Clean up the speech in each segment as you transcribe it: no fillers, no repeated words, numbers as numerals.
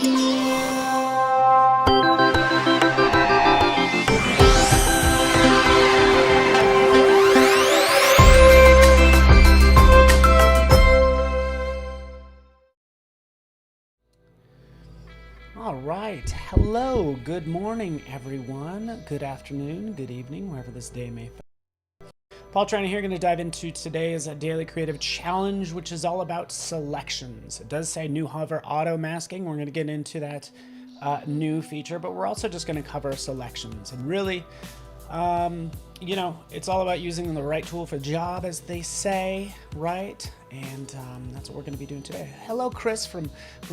All right. Hello. Good morning, everyone. Good afternoon, good evening, wherever this day may fall. Paul Trani here, going to dive into today's daily creative challenge, which is all about selections. It does say new hover auto masking. We're going to get into that new feature, but we're also just going to cover selections. And really, you know, it's all about using the right tool for the job, as they say, right? And that's what we're going to be doing today. Hello, Chris from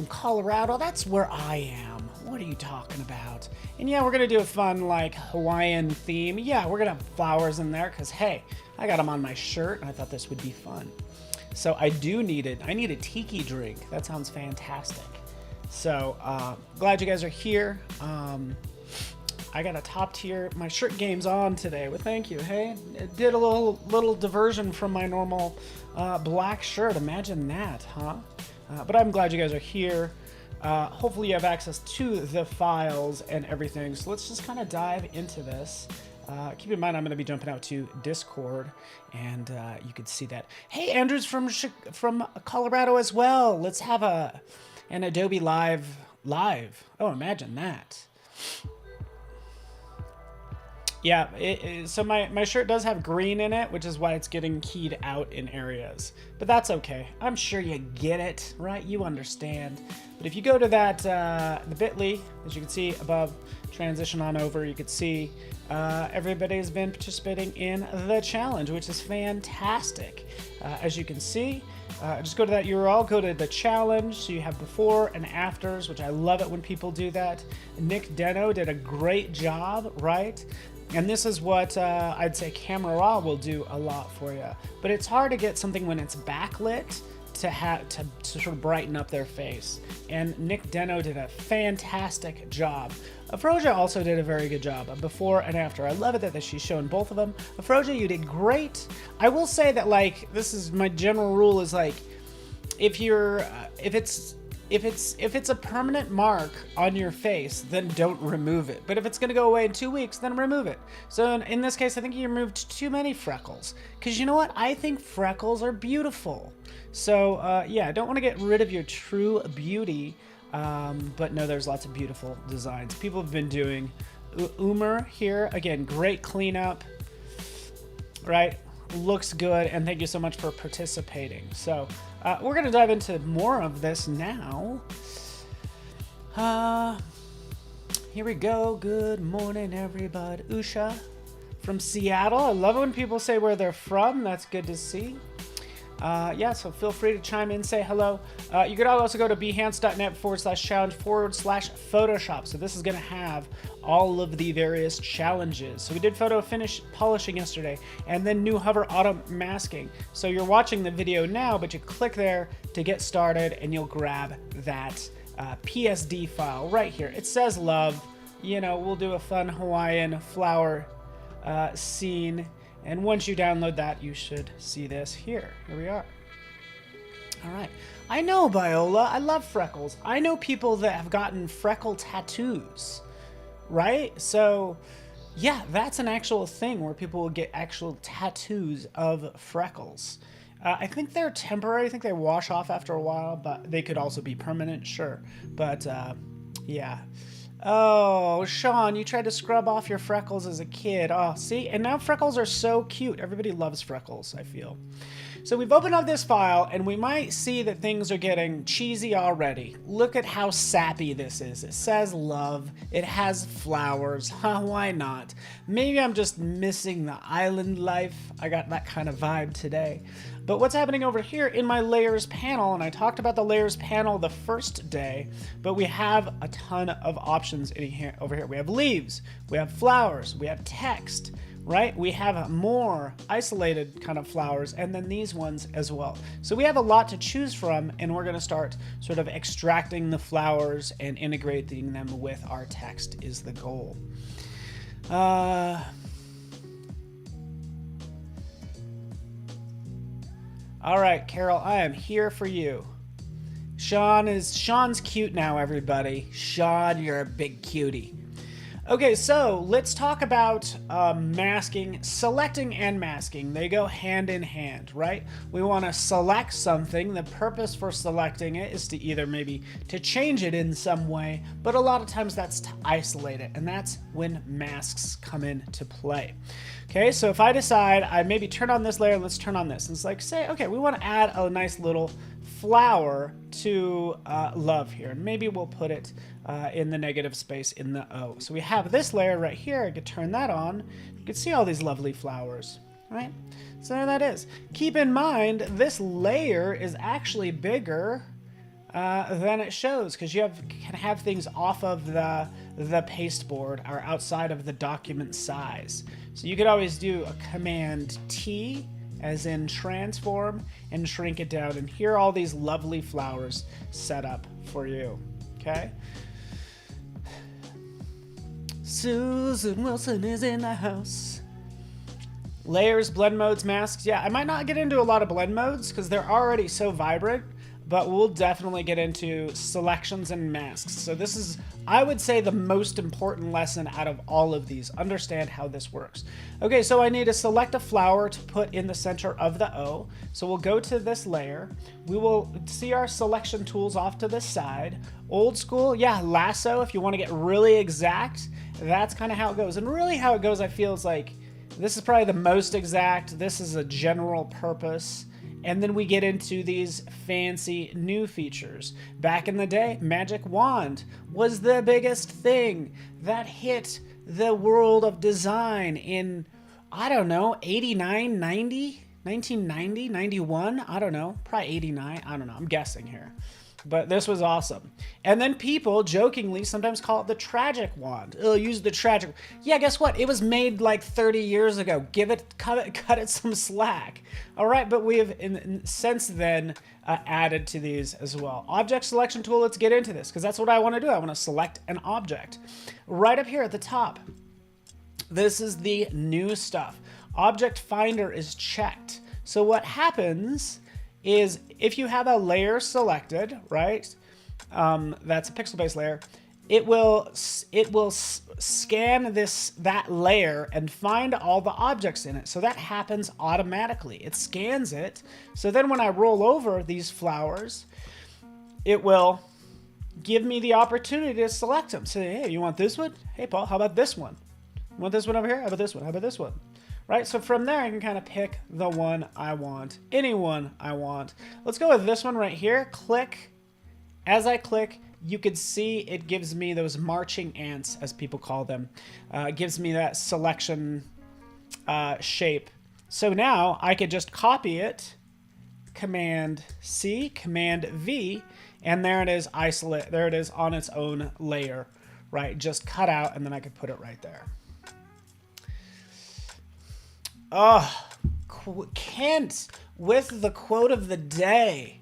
Colorado. That's where I am. What are you talking about? And yeah, we're going to do a fun, like, Hawaiian theme. Yeah, we're going to have flowers in there because, hey, I got them on my shirt, and I thought this would be fun. So I need a tiki drink. That sounds fantastic. So glad you guys are here. I got a top tier. My shirt game's on today. Well, thank you. Hey, it did a little diversion from my normal black shirt. Imagine that, huh? But I'm glad you guys are here. Hopefully you have access to the files and everything. So let's just kind of dive into this. Keep in mind, I'm going to be jumping out to Discord, and you can see that. Hey, Andrew's from Colorado as well. Let's have an Adobe Live. Oh, imagine that. Yeah, so my shirt does have green in it, which is why it's getting keyed out in areas. But that's okay. I'm sure you get it, right? You understand. But if you go to that, the bit.ly, as you can see above, transition on over, you can see everybody's been participating in the challenge, which is fantastic. As you can see, just go to that URL, go to the challenge, so you have before and afters, which I love it when people do that. Nick Deno did a great job, right? And this is what I'd say Camera Raw will do a lot for you. But it's hard to get something when it's backlit to sort of brighten up their face. And Nick Deno did a fantastic job. Afroja also did a very good job, before and after. I love it that she's shown both of them. Afroja, you did great. I will say that, like, this is my general rule is, like, if it's a permanent mark on your face, then don't remove it. But if it's going to go away in 2 weeks, then remove it. So in this case, I think you removed too many freckles. Because you know what? I think freckles are beautiful. So yeah, don't want to get rid of your true beauty. But no, there's lots of beautiful designs. People have been doing Umer here. Again, great cleanup, right? Looks good, and thank you so much for participating. So we're going to dive into more of this now. Here we go. Good morning, everybody. Usha from Seattle. I love it when people say where they're from. That's good to see. Yeah, so feel free to chime in, say hello. You could also go to behance.net/challenge/Photoshop. So this is going to have all of the various challenges. So we did photo finish polishing yesterday, and then new hover auto masking. So you're watching the video now, but you click there to get started, and you'll grab that PSD file right here. It says love. You know, we'll do a fun Hawaiian flower scene. And once you download that, you should see this here. Here we are. All right. I know, Viola. I love freckles. I know people that have gotten freckle tattoos, right? So, yeah, that's an actual thing where people will get actual tattoos of freckles. I think they're temporary. I think they wash off after a while, but they could also be permanent, sure. But, yeah. Oh, Sean, you tried to scrub off your freckles as a kid. Oh, see? And now freckles are so cute. Everybody loves freckles, I feel. So we've opened up this file, and we might see that things are getting cheesy already. Look at how sappy this is. It says love. It has flowers. Huh, why not? Maybe I'm just missing the island life. I got that kind of vibe today. But what's happening over here in my layers panel, and I talked about the layers panel the first day, but we have a ton of options in here, over here. We have leaves, we have flowers, we have text, right? We have more isolated kind of flowers, and then these ones as well. So we have a lot to choose from, and we're gonna start sort of extracting the flowers and integrating them with our text is the goal. All right, Carol, I am here for you. Sean's cute now, everybody. Sean, you're a big cutie. Okay, so let's talk about masking, selecting and masking. They go hand in hand, right? We want to select something. The purpose for selecting it is to either maybe to change it in some way, but a lot of times that's to isolate it, and that's when masks come into play. Okay, so if I decide I maybe turn on this layer, let's turn on this. And it's like, say, okay, we want to add a nice little flower to love here, and maybe we'll put it in the negative space in the O. So we have this layer right here. I could turn that on. You can see all these lovely flowers, right? So there that is. Keep in mind, this layer is actually bigger than it shows, because you can have things off of the pasteboard or outside of the document size. So you could always do a Command T, as in transform, and shrink it down. And here are all these lovely flowers set up for you, okay? Susan Wilson is in the house. Layers, blend modes, masks. Yeah, I might not get into a lot of blend modes because they're already so vibrant, but we'll definitely get into selections and masks. So this is, I would say, the most important lesson out of all of these. Understand how this works. Okay, so I need to select a flower to put in the center of the O. So we'll go to this layer. We will see our selection tools off to the side. Old school, yeah, lasso, if you want to get really exact, that's kind of how it goes. And really how it goes, I feel, is like, this is probably the most exact. This is a general purpose. And then we get into these fancy new features. Back in the day, Magic Wand was the biggest thing that hit the world of design in, I don't know, 89, 90, 1990, 91? I don't know, probably 89. I don't know, I'm guessing here. But this was awesome. And then people jokingly sometimes call it the tragic wand. Oh, use the tragic. Yeah, guess what? It was made like 30 years ago. Cut it some slack. All right, but we have since then added to these as well. Object selection tool, let's get into this because that's what I want to do. I want to select an object. Right up here at the top, this is the new stuff. Object Finder is checked. So what happens is if you have a layer selected, right? That's a pixel-based layer. It will scan that layer and find all the objects in it. So that happens automatically. It scans it. So then when I roll over these flowers, it will give me the opportunity to select them. Say, hey, you want this one? Hey, Paul, how about this one? You want this one over here? How about this one? How about this one? Right, so from there I can kind of pick the one I want, any one I want. Let's go with this one right here. Click. As I click, you could see it gives me those marching ants, as people call them. It gives me that selection shape. So now I could just copy it, Command C, Command V, and there it is, isolate. There it is on its own layer, right? Just cut out, and then I could put it right there. Oh, Kent with the quote of the day.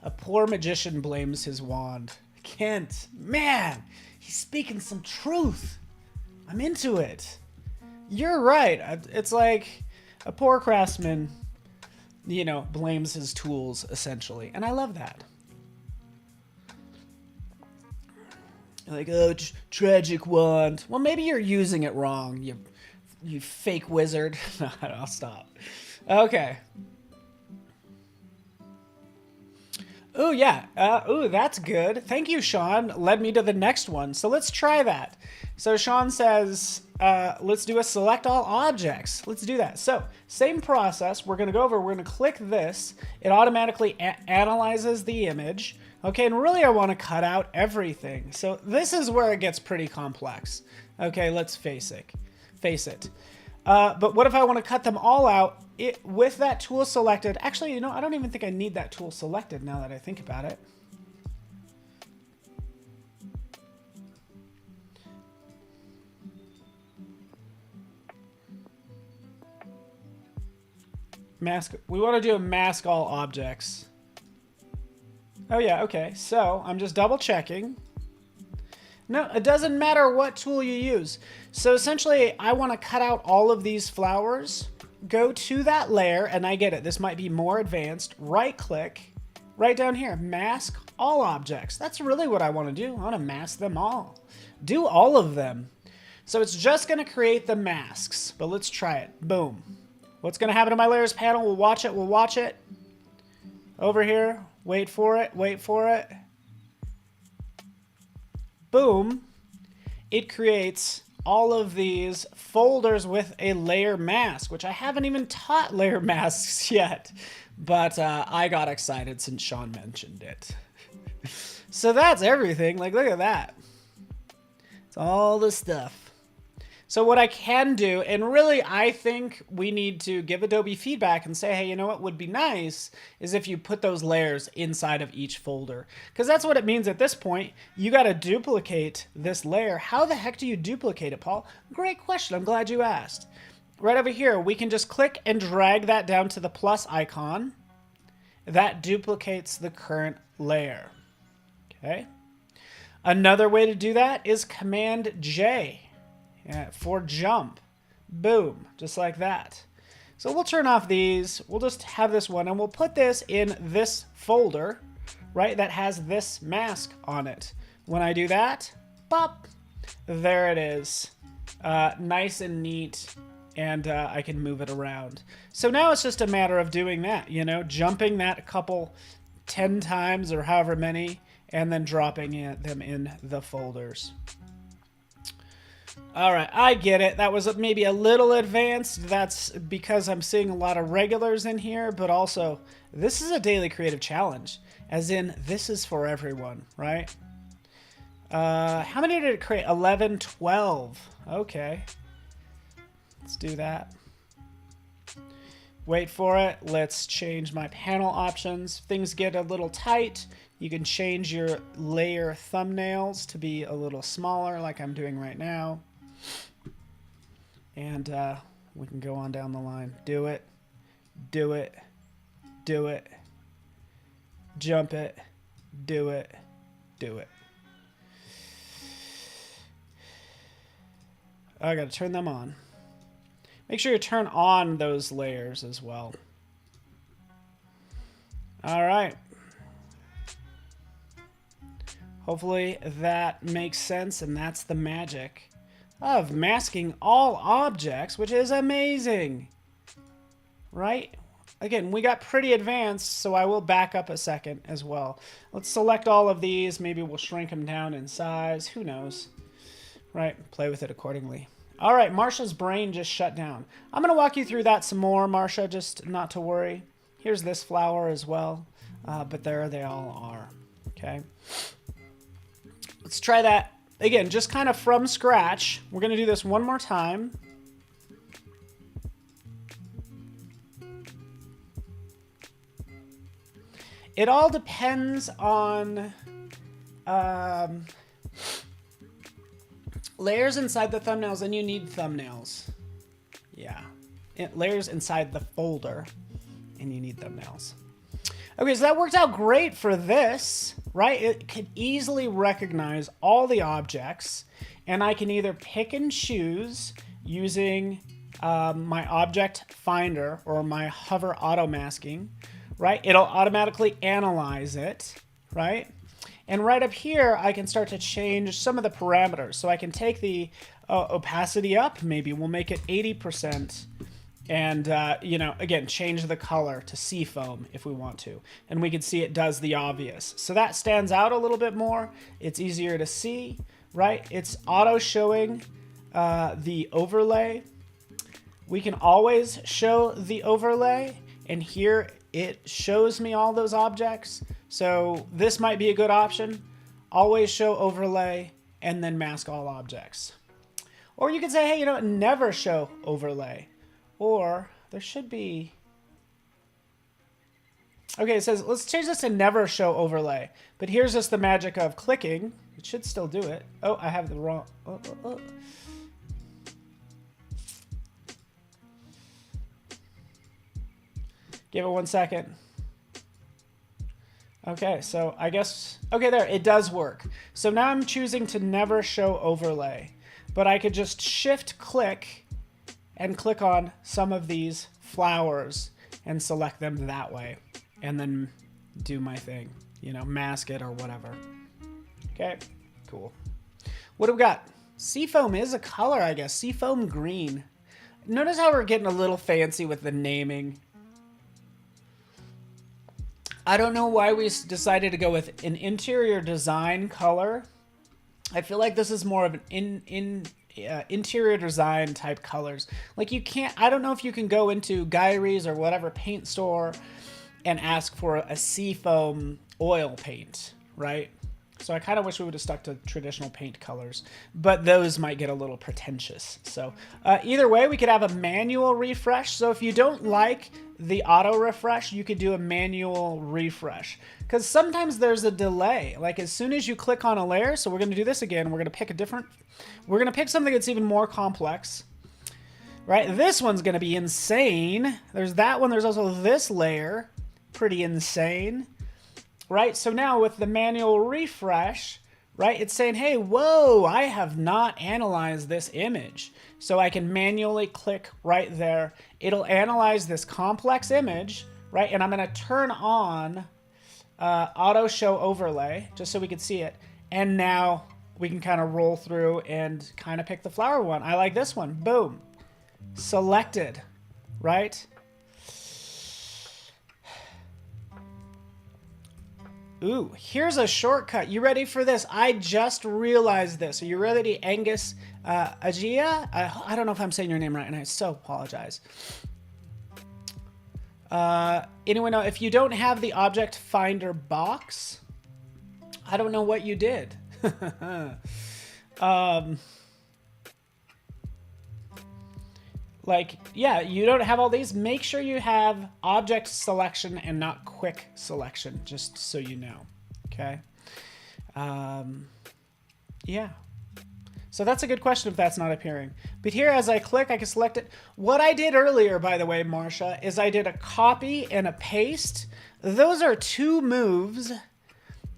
A poor magician blames his wand. Kent, man, he's speaking some truth. I'm into it. You're right. It's like a poor craftsman, you know, blames his tools, essentially. And I love that. Like, oh, tragic wand. Well, maybe you're using it wrong, you fake wizard. No, I'll stop. Okay. Oh, yeah. That's good. Thank you, Sean. Led me to the next one. So let's try that. So Sean says, let's do a select all objects. Let's do that. So same process. We're going to go over. We're going to click this. It automatically analyzes the image. Okay, and really I want to cut out everything. So this is where it gets pretty complex. Okay, let's face it. But what if I want to cut them all out with that tool selected? Actually, you know, I don't even think I need that tool selected now that I think about it. Mask. We want to do a mask all objects. Oh yeah, okay. So I'm just double checking. No, it doesn't matter what tool you use. So essentially, I want to cut out all of these flowers, go to that layer, and I get it. This might be more advanced. Right click, right down here, mask all objects. That's really what I want to do. I want to mask them all. Do all of them. So it's just going to create the masks, but let's try it. Boom. What's going to happen to my layers panel? We'll watch it. We'll watch it. Over here. Wait for it. Wait for it. Boom. It creates all of these folders with a layer mask, which I haven't even taught layer masks yet, but I got excited since Sean mentioned it. So that's everything. Like, look at that. It's all the stuff. So what I can do, and really I think we need to give Adobe feedback and say, hey, you know what would be nice is if you put those layers inside of each folder. Because that's what it means at this point. You got to duplicate this layer. How the heck do you duplicate it, Paul? Great question. I'm glad you asked. Right over here, we can just click and drag that down to the plus icon. That duplicates the current layer. Okay. Another way to do that is Command J. For jump. Boom. Just like that. So we'll turn off these. We'll just have this one, and we'll put this in this folder, right, that has this mask on it. When I do that, pop, there it is. Nice and neat, and I can move it around. So now it's just a matter of doing that, you know, jumping that a couple 10 times or however many, and then dropping them in the folders. All right, I get it. That was maybe a little advanced. That's because I'm seeing a lot of regulars in here, but also this is a daily creative challenge, as in this is for everyone, right? How many did it create? 11, 12. Okay. Let's do that. Wait for it. Let's change my panel options. Things get a little tight. You can change your layer thumbnails to be a little smaller like I'm doing right now. And we can go on down the line. Do it. Do it. Do it. Jump it. Do it. Do it. I gotta turn them on. Make sure you turn on those layers as well. All right. Hopefully that makes sense, and that's the magic of masking all objects, which is amazing, right? Again, we got pretty advanced, so I will back up a second as well. Let's select all of these. Maybe we'll shrink them down in size. Who knows, right? Play with it accordingly. All right, Marsha's brain just shut down. I'm going to walk you through that some more, Marsha, just not to worry. Here's this flower as well, but there they all are, okay? Let's try that. Again, just kind of from scratch. We're going to do this one more time. It all depends on layers inside the thumbnails, and you need thumbnails. Yeah. Layers inside the folder, and you need thumbnails. Okay, so that worked out great for this, right? It could easily recognize all the objects, and I can either pick and choose using my object finder or my hover auto masking, right? It'll automatically analyze it, right? And right up here, I can start to change some of the parameters. So I can take the opacity up, maybe we'll make it 80%. And, you know, again, change the color to seafoam if we want to. And we can see it does the obvious. So that stands out a little bit more. It's easier to see, right? It's auto showing the overlay. We can always show the overlay. And here it shows me all those objects. So this might be a good option. Always show overlay and then mask all objects. Or you could say, hey, you know, never show overlay. Or there should be, okay, it says, let's change this to never show overlay. But here's just the magic of clicking. It should still do it. Oh, I have the wrong, Give it 1 second. Okay, so I guess, okay, there, it does work. So now I'm choosing to never show overlay. But I could just shift click and click on some of these flowers and select them that way, and then do my thing, you know, mask it or whatever. Okay, cool. What do we got? Seafoam is a color, I guess. Seafoam green. Notice how we're getting a little fancy with the naming. I don't know why we decided to go with an interior design color. I feel like this is more of an interior design type colors. Like you can't, I don't know if you can go into Guyry's or whatever paint store and ask for a seafoam oil paint, right? So I kind of wish we would have stuck to traditional paint colors, but those might get a little pretentious. So either way, we could have a manual refresh. So if you don't like the auto refresh, you could do a manual refresh because sometimes there's a delay. Like as soon as you click on a layer, so we're going to do this again. We're going to pick we're going to pick something that's even more complex, right? This one's going to be insane. There's that one. There's also this layer, pretty insane. Right, so now with the manual refresh, right, it's saying, hey, whoa, I have not analyzed this image. So I can manually click right there. It'll analyze this complex image, right, and I'm going to turn on auto show overlay just so we can see it. And now we can kind of roll through and kind of pick the flower one. I like this one. Boom. Selected, right? Ooh, here's a shortcut. You ready for this? I just realized this. Are you ready, Angus Agia? I don't know if I'm saying your name right, and I so apologize. Anyone know, if you don't have the object finder box, I don't know what you did. Like, yeah, you don't have all these. Make sure you have object selection and not quick selection, just so you know, okay? Yeah. So that's a good question if that's not appearing. But here, as I click, I can select it. What I did earlier, by the way, Marsha, is I did a copy and a paste. Those are two moves.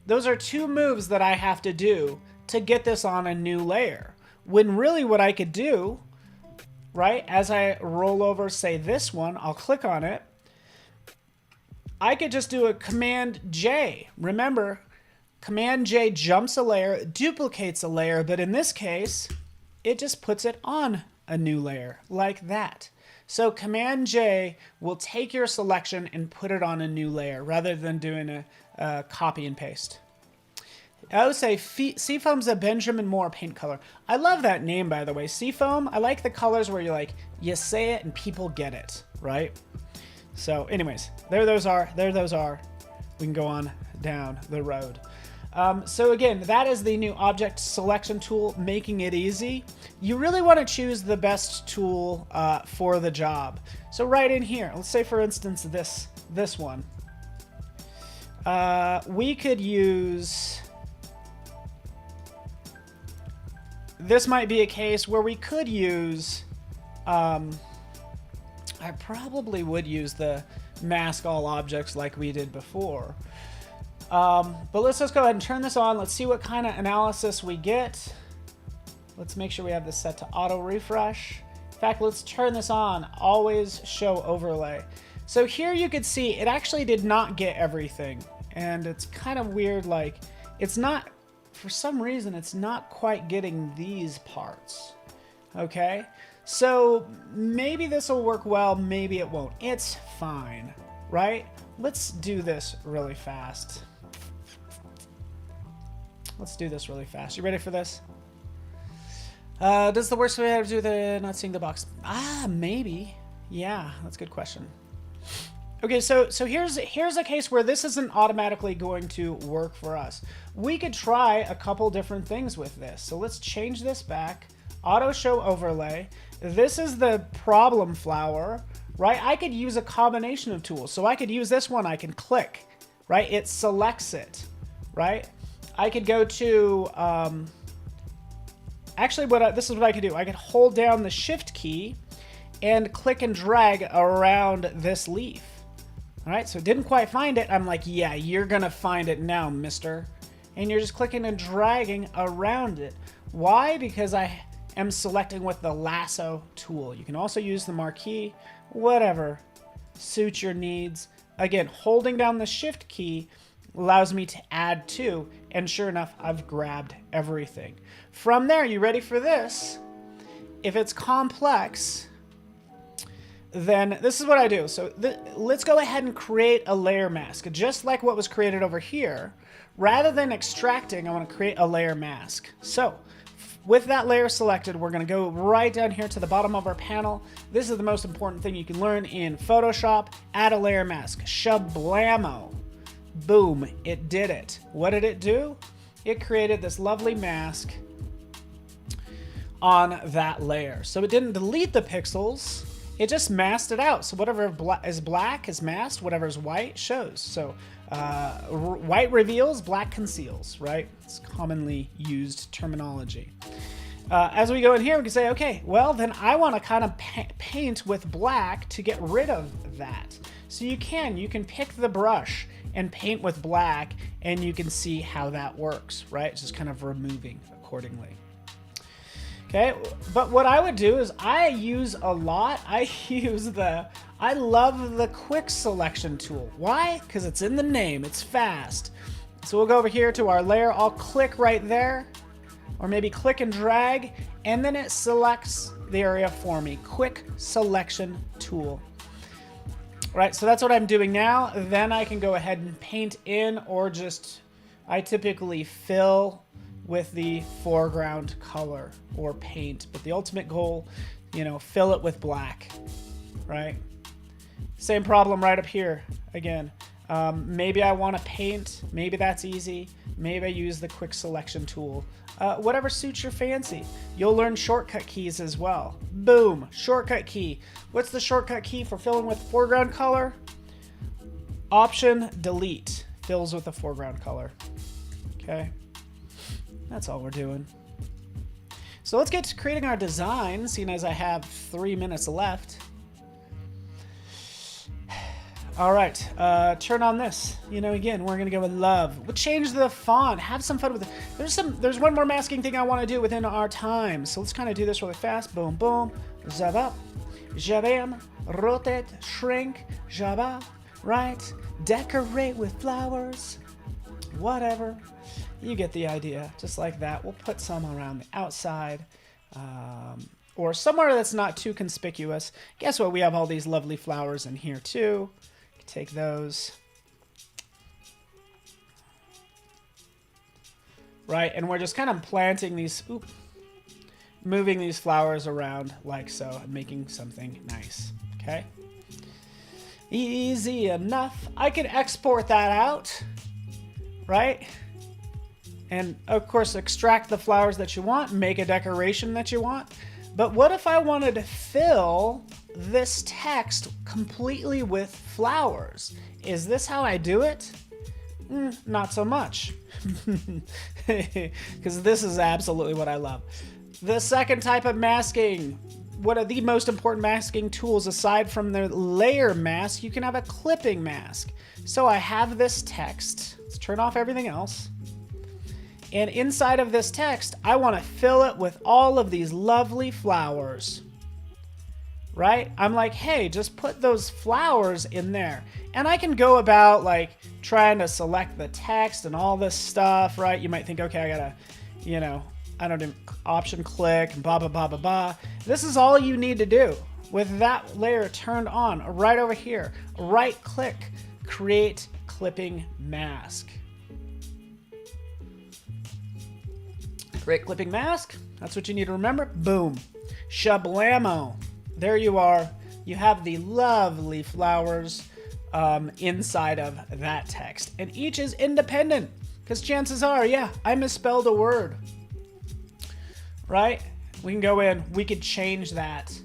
Those are two moves that I have to do to get this on a new layer. When really what I could do, right, as I roll over, say this one, I'll click on it. I could just do a Command J. Remember, Command J jumps a layer, duplicates a layer, but in this case, it just puts it on a new layer like that. So Command J will take your selection and put it on a new layer rather than doing a copy and paste. I would say Seafoam's a Benjamin Moore paint color. I love that name, by the way. Seafoam, I like the colors where you're like, you say it and people get it, right? So anyways, there those are. There those are. We can go on down the road. So again, that is the new object selection tool, making it easy. You really want to choose the best tool for the job. So right in here, let's say for instance this one. We could use... This might be a case where we could use, I probably would use the mask all objects like we did before. But let's just go ahead and turn this on. Let's see what kind of analysis we get. Let's make sure we have this set to auto refresh. In fact, let's turn this on, always show overlay. So here you could see it actually did not get everything. And it's kind of weird, like it's not, for some reason, it's not quite getting these parts, okay? So maybe this will work well, maybe it won't. It's fine, right? Let's do this really fast. Let's do this really fast. You ready for this? Does the worst way have to do the not seeing the box? Maybe. Yeah, that's a good question. Okay, so here's a case where this isn't automatically going to work for us. We could try a couple different things with this. So let's change this back. Auto show overlay. This is the problem flower, right? I could use a combination of tools. So I could use this one. I can click, right? It selects it, right? I could go to, actually this is what I could do. I could hold down the shift key and click and drag around this leaf. All right, so it didn't quite find it. I'm like, yeah, you're gonna find it now, mister. And you're just clicking and dragging around it. Why? Because I am selecting with the lasso tool. You can also use the marquee, whatever suits your needs. again, holding down the shift key allows me to add to, and sure enough, I've grabbed everything. From there, you ready for this? If it's complex, then this is what I do. So let's go ahead and create a layer mask, just like what was created over here. Rather than extracting, I want to create a layer mask. So with that layer selected, we're going to go right down here to the bottom of our panel. This is the most important thing you can learn in Photoshop. Add a layer mask. Shablamo. Boom. It did it. What did it do? It created this lovely mask on that layer. So it didn't delete the pixels. It just masked it out. So whatever is black is masked. Whatever is white shows. So white reveals, black conceals, right? It's commonly used terminology. As we go in here, we can say, okay, well, then I want to kind of paint with black to get rid of that. So you can pick the brush and paint with black, and you can see how that works, right? It's just kind of removing accordingly. Okay, but what I would do is I love the quick selection tool. Why? Because it's in the name, it's fast. So we'll go over here to our layer, I'll click right there, or maybe click and drag, and then it selects the area for me. Quick selection tool. Right, so that's what I'm doing now. Then I can go ahead and paint in, or just, I typically fill with the foreground color or paint, but the ultimate goal, fill it with black, right? Same problem right up here. Again, maybe I want to paint, maybe that's easy. Maybe I use the quick selection tool. Whatever suits your fancy. You'll learn shortcut keys as well. Boom, shortcut key. What's the shortcut key for filling with foreground color? Option delete, fills with the foreground color. Okay. That's all we're doing. So let's get to creating our design, seeing as I have 3 minutes left. All right, turn on this. Again, we're gonna go with love. We'll change the font, have some fun with it. There's one more masking thing I wanna do within our time. So let's kind of do this really fast. Boom, boom, jabba, jabam, rotate, shrink, jabba, right? Decorate with flowers, whatever. You get the idea, just like that. We'll put some around the outside or somewhere that's not too conspicuous. Guess what? We have all these lovely flowers in here too. Take those. Right, and we're just kind of planting these, moving these flowers around like so and making something nice, okay? Easy enough. I can export that out, right? And of course, extract the flowers that you want, make a decoration that you want. But what if I wanted to fill this text completely with flowers? Is this how I do it? Not so much. Because this is absolutely what I love. The second type of masking, one of the most important masking tools aside from the layer mask, you can have a clipping mask. So I have this text. Let's turn off everything else. And inside of this text, I want to fill it with all of these lovely flowers, right? I'm like, hey, just put those flowers in there. And I can go about like trying to select the text and all this stuff, right? You might think, okay, I gotta, I don't do option click and blah, blah, blah, blah, blah. This is all you need to do. With that layer turned on, right over here, right click, create clipping mask. Create clipping mask. That's what you need to remember. Boom. Shablamo. There you are. You have the lovely flowers inside of that text. And each is independent because chances are, yeah, I misspelled a word. Right? We can go in. We could change that.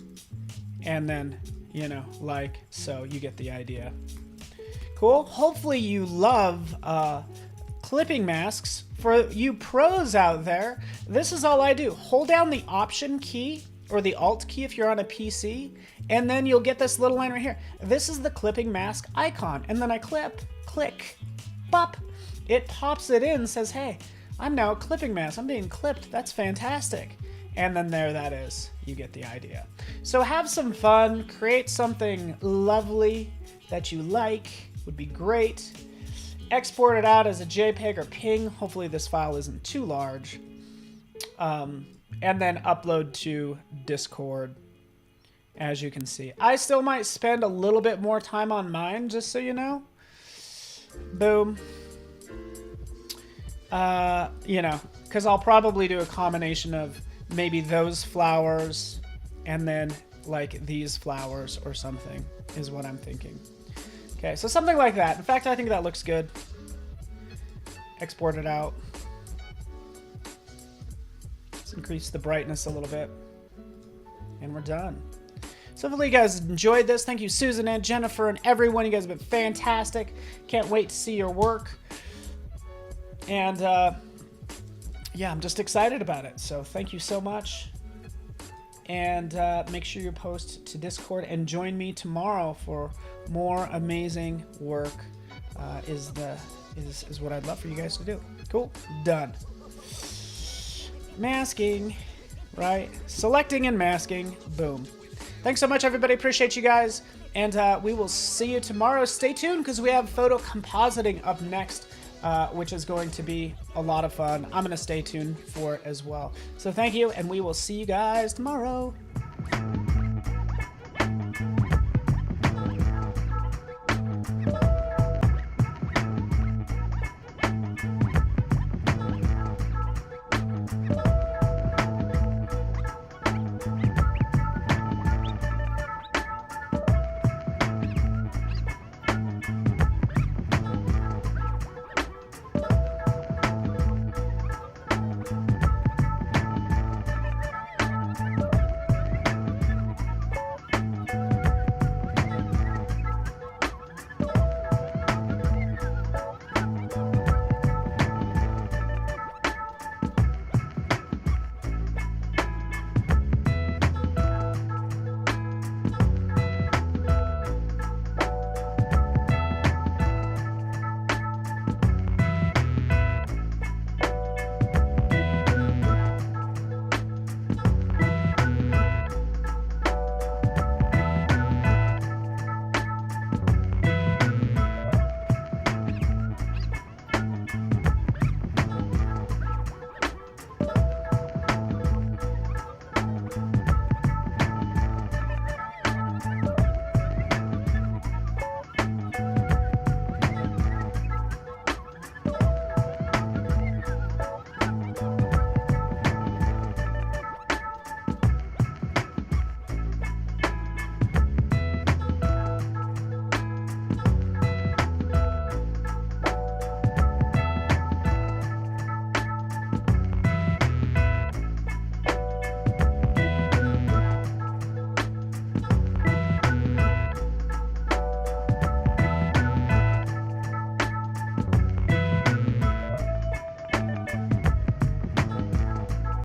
And then, like so. You get the idea. Cool. Hopefully you love clipping masks. For you pros out there, this is all I do. Hold down the Option key or the Alt key if you're on a PC, and then you'll get this little line right here. This is the clipping mask icon. And then I click, pop. It pops it in, says, hey, I'm now a clipping mask. I'm being clipped. That's fantastic. And then there that is. You get the idea. So have some fun. Create something lovely that you like. would be great. Export it out as a JPEG or PNG. Hopefully this file isn't too large. And then upload to Discord, as you can see. I still might spend a little bit more time on mine, just so you know. Boom. You know, because I'll probably do a combination of maybe those flowers and then like these flowers or something is what I'm thinking. Okay, so something like that. In fact, I think that looks good. Export it out. Let's increase the brightness a little bit. And we're done. So hopefully you guys enjoyed this. Thank you, Susan and Jennifer and everyone. You guys have been fantastic. Can't wait to see your work. And yeah, I'm just excited about it. So thank you so much. And make sure you post to Discord and join me tomorrow for more amazing work. Is what I'd love for you guys to do. Cool. Done. Masking, right? Selecting and masking. Boom. Thanks so much, everybody. Appreciate you guys. And we will see you tomorrow. Stay tuned because we have photo compositing up next, which is going to be a lot of fun. I'm going to stay tuned for it as well. So thank you, and we will see you guys tomorrow.